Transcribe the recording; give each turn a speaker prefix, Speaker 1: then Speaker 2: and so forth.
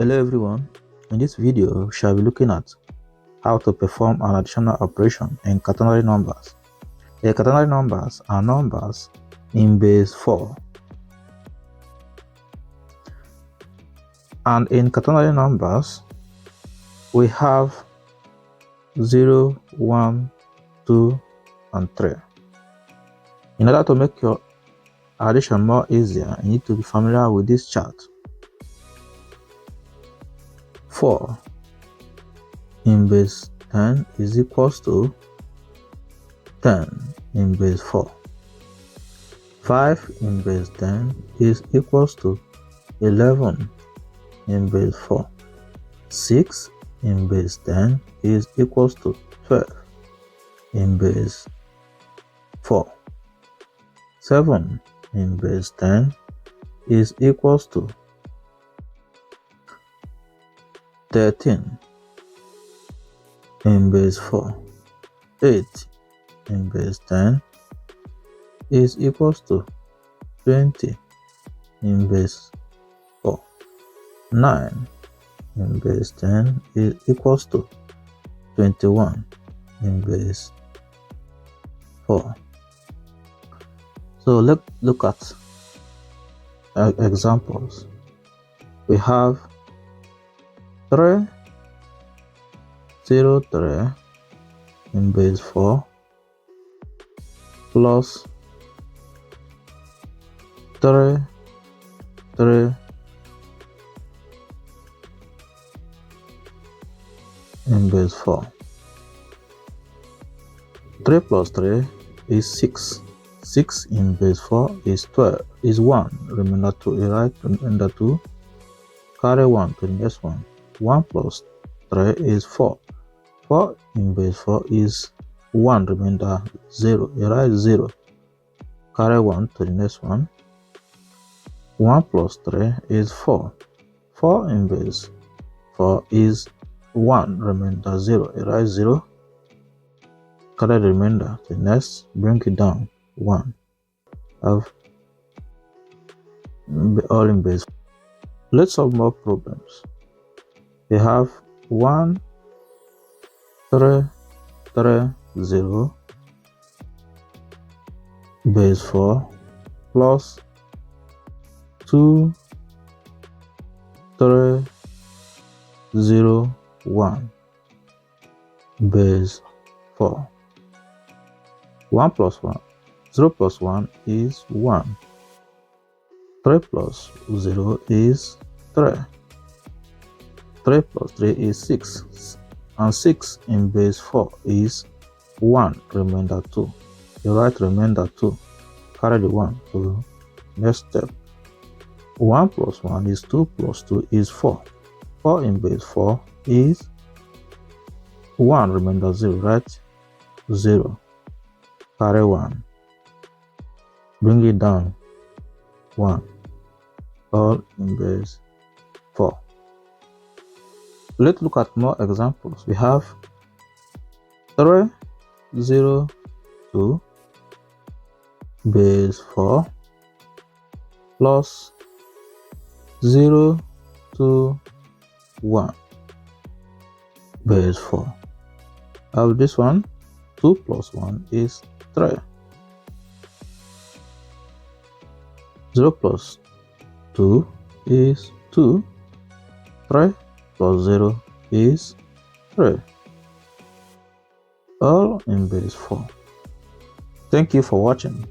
Speaker 1: Hello everyone, in this video we shall be looking at how to perform an additional operation in quaternary numbers. The quaternary numbers are numbers in base 4, and in quaternary numbers we have 0, 1, 2 and 3. In order to make your addition more easier, you need to be familiar with this chart. 4 in base 10 is equals to 10 in base 4. 5 in base 10 is equals to 11 in base 4. 6 in base 10 is equals to 12 in base 4. 7 in base 10 is equals to 13 in base 4. 8 in base 10 is equals to 20 in base 4. 9 in base 10 is equals to 21 in base 4. So let's look at examples. We have 3, 0, 3 in base 4 plus 3, 3 in base 4. 3 plus 3 is 6. 6 in base 4 is 12, is 1. Remember to write remainder 2. Carry 1 to the next one. 1 plus 3 is 4. 4 in base 4 is 1. Remainder 0. You write 0. Carry 1 to the next one. 1 plus 3 is 4. 4 in base 4 is 1. Remainder 0. You write 0. Carry the remainder to the next. Bring it down. 1. Have all in base. Let's solve more problems. We have 1, 3, 3, 0 base 4 plus 2, 3, 0, 1 base 4. 1 plus 1. 0 plus 1 is 1. 3 plus 0 is 3. 3 plus 3 is 6. And 6 in base 4 is 1. Remainder 2. You write remainder 2. Carry the 1 to next step. 1 plus 1 is 2 plus 2 is 4. 4 in base 4 is 1. Remainder 0. Write 0. Carry 1. Bring it down. 1. All in base 4. Let's look at more examples. We have 3, 0, 2 base 4 plus 0, 2, 1 base 4. I have this one. 2 plus 1 is 3. 0 plus 2 is 2. 3 plus 0 is 3. All in base 4. Thank you for watching.